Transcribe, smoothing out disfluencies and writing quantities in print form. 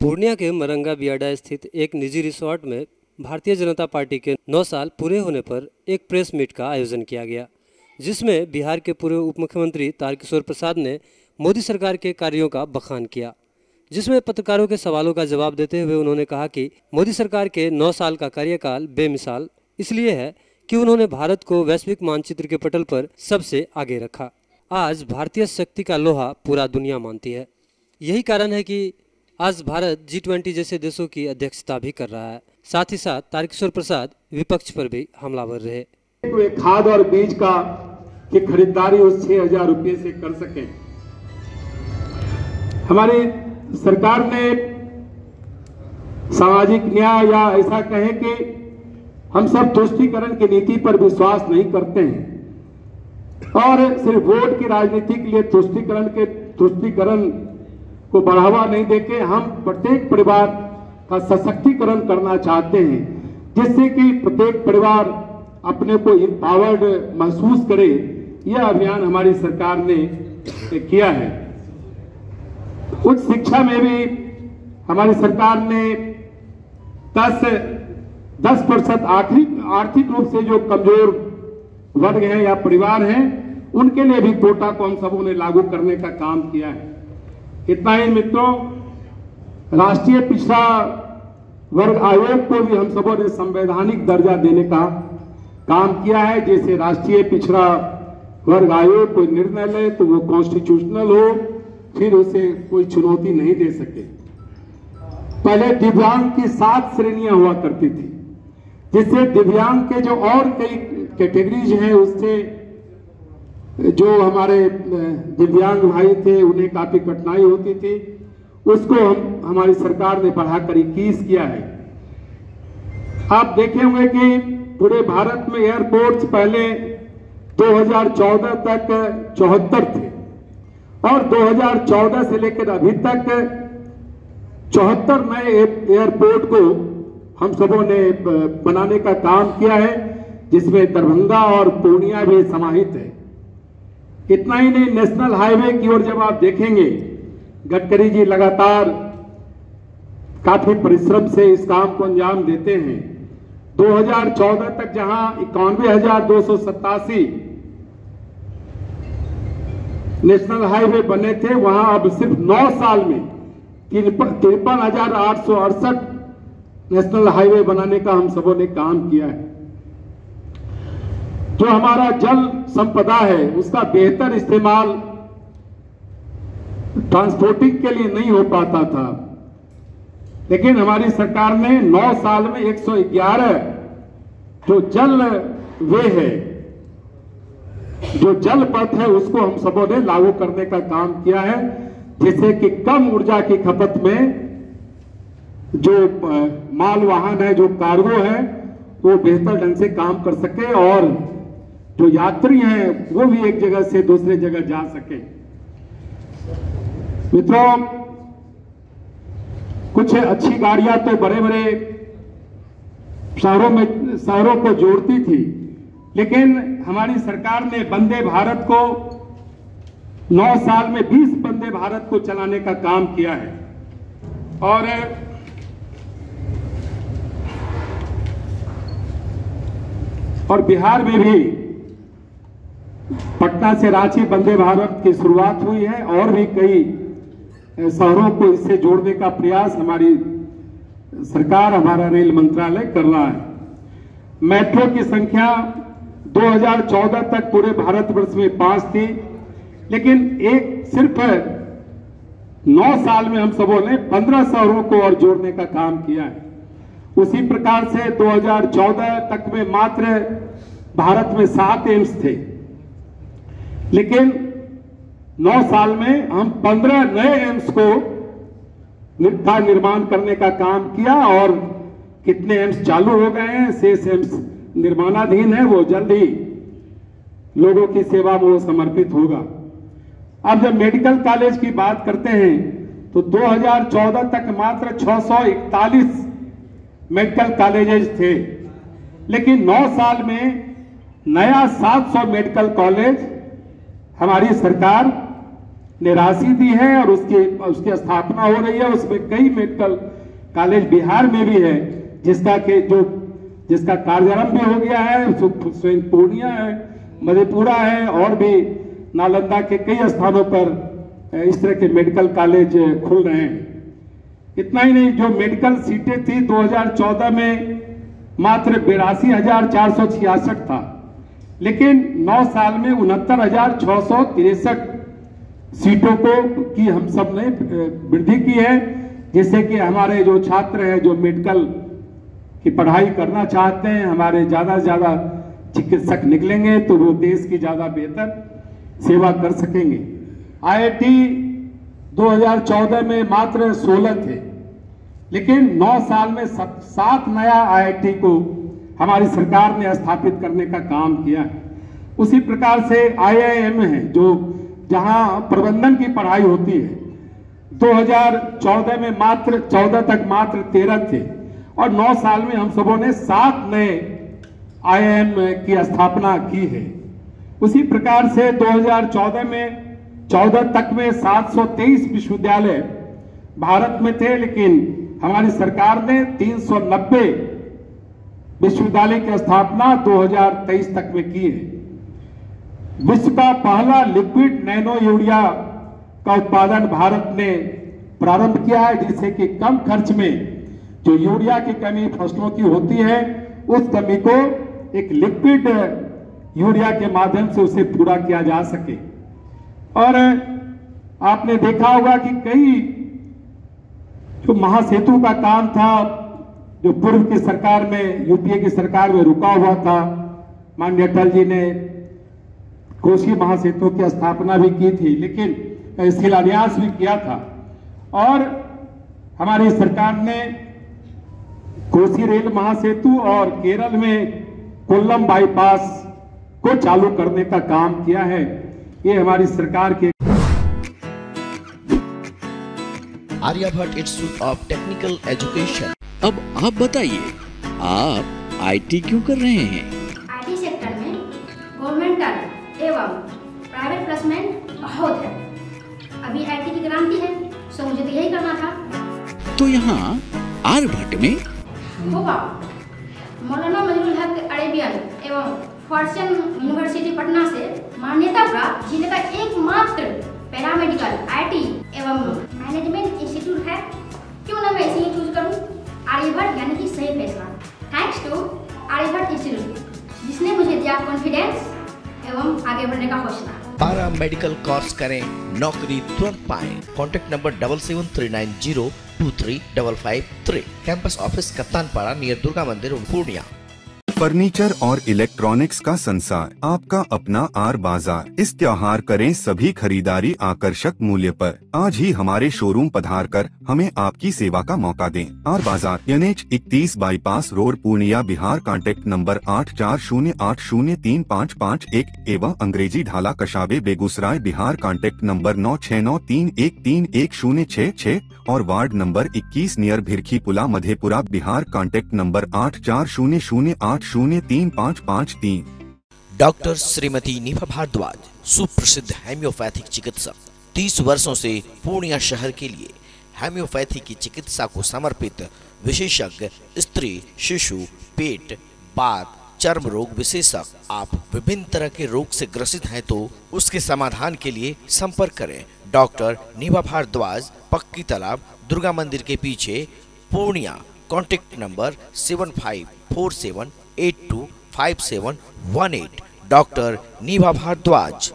पूर्णिया के मरंगा बियाडा स्थित एक निजी रिसोर्ट में भारतीय जनता पार्टी के 9 साल पूरे होने पर एक प्रेस मीट का आयोजन किया गया, जिसमें बिहार के पूर्व उप मुख्यमंत्री तारकिशोर प्रसाद ने मोदी सरकार के कार्यों का बखान किया। जिसमें पत्रकारों के सवालों का जवाब देते हुए उन्होंने कहा कि मोदी सरकार के 9 साल का कार्यकाल बेमिसाल इसलिए है कि उन्होंने भारत को वैश्विक मानचित्र के पटल पर सबसे आगे रखा। आज भारतीय शक्ति का लोहा पूरा दुनिया मानती है। यही कारण है कि आज भारत G20 जैसे देशों की अध्यक्षता भी कर रहा है। साथ ही साथ तारकिशोर प्रसाद विपक्ष पर भी हमलावर रहे। खाद और बीज की खरीदारी उस 6,000 रुपये से कर सके। हमारी सरकार ने सामाजिक न्याय या ऐसा कहें कि हम सब तुष्टीकरण की नीति पर विश्वास नहीं करते हैं और सिर्फ वोट की राजनीति के लिए तुष्टीकरण को बढ़ावा नहीं देके हम प्रत्येक परिवार का सशक्तिकरण करना चाहते हैं, जिससे कि प्रत्येक परिवार अपने को एम्पावर्ड महसूस करे। यह अभियान हमारी सरकार ने किया है। उच्च शिक्षा में भी हमारी सरकार ने 10% आर्थिक रूप से जो कमजोर वर्ग हैं या परिवार हैं उनके लिए भी कोटा को हम सबों ने लागू करने का काम किया है। इतना ही मित्रों, राष्ट्रीय पिछड़ा वर्ग आयोग को भी हम सबों ने संवैधानिक दर्जा देने का काम किया है। जैसे राष्ट्रीय पिछड़ा वर्ग आयोग कोई निर्णय ले तो वो कॉन्स्टिट्यूशनल हो, फिर उसे कोई चुनौती नहीं दे सके। पहले दिव्यांग की 7 श्रेणियां हुआ करती थी, जिससे दिव्यांग के जो और कई कैटेगरीज हैं उससे जो हमारे दिव्यांग भाई थे उन्हें काफी कठिनाई होती थी। उसको हमारी सरकार ने बढ़ाकर 21 किया है। आप देखे होंगे कि पूरे भारत में एयरपोर्ट्स पहले 2014 तक 74 थे और 2014 से लेकर अभी तक 74 नए एयरपोर्ट को हम सबों ने बनाने का काम किया है, जिसमें दरभंगा और पूर्णिया भी समाहित है। इतना ही नहीं, नेशनल हाईवे की ओर जब आप देखेंगे, गडकरी जी लगातार काफी परिश्रम से इस काम को अंजाम देते हैं। 2014 तक जहां 91,287 नेशनल हाईवे बने थे, वहां अब सिर्फ 9 साल में 53,868 नेशनल हाईवे बनाने का हम सबों ने काम किया है। जो हमारा जल संपदा है उसका बेहतर इस्तेमाल ट्रांसपोर्टिंग के लिए नहीं हो पाता था, लेकिन हमारी सरकार ने 9 साल में 111 जो जल वे है, जो जल पथ है, उसको हम सबों ने लागू करने का काम किया है, जिससे कि कम ऊर्जा की खपत में जो माल वाहन है, जो कार्गो है, वो बेहतर ढंग से काम कर सके और जो यात्री हैं वो भी एक जगह से दूसरे जगह जा सके। मित्रों, कुछ अच्छी गाड़ियां तो बड़े बड़े शहरों को जोड़ती थी, लेकिन हमारी सरकार ने वंदे भारत को 9 साल में 20 वंदे भारत को चलाने का काम किया है। और बिहार में भी पटना से रांची वंदे भारत की शुरुआत हुई है और भी कई शहरों को इससे जोड़ने का प्रयास हमारी सरकार, हमारा रेल मंत्रालय कर रहा है। मेट्रो की संख्या 2014 तक पूरे भारतवर्ष में 5 थी, लेकिन सिर्फ 9 साल में हम सबों ने 15 शहरों को और जोड़ने का काम किया है। उसी प्रकार से 2014 तक में मात्र भारत में 7 एम्स थे, लेकिन 9 साल में हम 15 नए एम्स का निर्माण करने का काम किया और कितने एम्स चालू हो गए हैं, शेष एम्स निर्माणाधीन है, वो जल्द ही लोगों की सेवा में समर्पित होगा। अब जब मेडिकल कॉलेज की बात करते हैं तो 2014 तक मात्र 641 मेडिकल कॉलेजेस थे, लेकिन 9 साल में नया 700 मेडिकल कॉलेज हमारी सरकार ने राशि दी है और उसकी स्थापना हो रही है। उसमें कई मेडिकल कॉलेज बिहार में भी है, जिसका कार्यारंभ भी हो गया है। स्वयं पूर्णिया है, मधेपुरा है और भी नालंदा के कई स्थानों पर इस तरह के मेडिकल कॉलेज खुल रहे हैं। इतना ही नहीं, जो मेडिकल सीटें थी 2014 में मात्र 82,466 था, लेकिन 9 साल में 69,663 सीटों की हम सब ने वृद्धि की है, जिससे कि हमारे जो छात्र हैं जो मेडिकल की पढ़ाई करना चाहते हैं, हमारे ज्यादा से ज्यादा चिकित्सक निकलेंगे तो वो देश की ज्यादा बेहतर सेवा कर सकेंगे। IIT 2014 में मात्र 16 थे, लेकिन 9 साल में 7 नया IIT को हमारी सरकार ने स्थापित करने का काम किया है। उसी प्रकार से IIM है, जो जहां प्रबंधन की पढ़ाई होती है, 2014 में मात्र 14 तक मात्र 13 थे और 9 साल में हम सबों ने 7 नए IIM की स्थापना की है। उसी प्रकार से 2014 में 14 तक में 723 विश्वविद्यालय भारत में थे, लेकिन हमारी सरकार ने 390 विश्वविद्यालय की स्थापना 2023 तक में की है। विश्व का पहला लिक्विड नैनो यूरिया का उत्पादन भारत ने प्रारंभ किया है, जिससे कि कम खर्च में जो यूरिया की कमी फसलों की होती है, उस कमी को एक लिक्विड यूरिया के माध्यम से उसे पूरा किया जा सके। और आपने देखा होगा कि कई जो महासेतु का काम था, जो पूर्व की सरकार में, यूपीए की सरकार में रुका हुआ था, माननीय अटल जी ने कोसी महासेतु की स्थापना भी की थी, लेकिन शिलान्यास भी किया था। और हमारी सरकार ने कोसी रेल महासेतु और केरल में कोल्लम बाईपास को चालू करने का काम किया है। ये हमारी सरकार के Aryabhatta institute of technical education. अब आप बताइए, आप आईटी क्यों कर रहे हैं? आईटी सेक्टर में गवर्नमेंटल एवं प्राइवेट प्लेसमेंट बहुत है। अभी आईटी की क्रांति है, सो मुझे तो यही करना था। तो यहाँ आर्यभट्ट में होगा मौलाना मजरूल हक अरेबियन एवं फॉर्च्यून यूनिवर्सिटी पटना से मान्यता प्राप्त जिले का एकमात्र पैरामेडिकल आईटी एवं मैनेजमेंट इंस्टीट्यूट है। क्यों ना मैं इसे चूज करूं? आर्यभट्ट यानी कि सही फैसला। थैंक्स टू आर्यभट्ट इंस्टीट्यूट, जिसने मुझे दिया कॉन्फिडेंस एवं आगे बढ़ने का हौसला। पारा मेडिकल कोर्स करें, नौकरी तुरंत पाएं। Contact number 7739023553। Campus office Kaptanpara near Durga Mandir Purnia. Furniture और इलेक्ट्रॉनिक्स का संसार, आपका अपना आर बाजार। इस त्योहार करें सभी खरीदारी आकर्षक मूल्य पर। आज ही हमारे शोरूम पधार कर हमें आपकी सेवा का मौका दें। आर बाजार NH 31 bypass road Purnia Bihar. Contact number 8408035551 एवं अंग्रेजी ढाला कशाबे बेगूसराय बिहार। कांटेक्ट नंबर 9693131066 और वार्ड नंबर 21 नियर भिरखी पुला Madhepura Bihar. Contact number 8400803553। Doctor Shrimati निभा भारद्वाज, सुप्रसिद्ध हेम्योपैथिक चिकित्सक, 30 वर्षों से पूर्णिया शहर के लिए हेम्योपैथी की चिकित्सा को समर्पित विशेषज्ञ, स्त्री शिशु पेट बात चर्म रोग विशेषज्ञ। आप विभिन्न तरह के रोग से ग्रसित हैं तो उसके समाधान के लिए संपर्क करें डॉक्टर निभा भारद्वाज, पक्की तालाब दुर्गा मंदिर के पीछे पूर्णिया। Contact number 7547825718। डॉक्टर निभा भारद्वाज।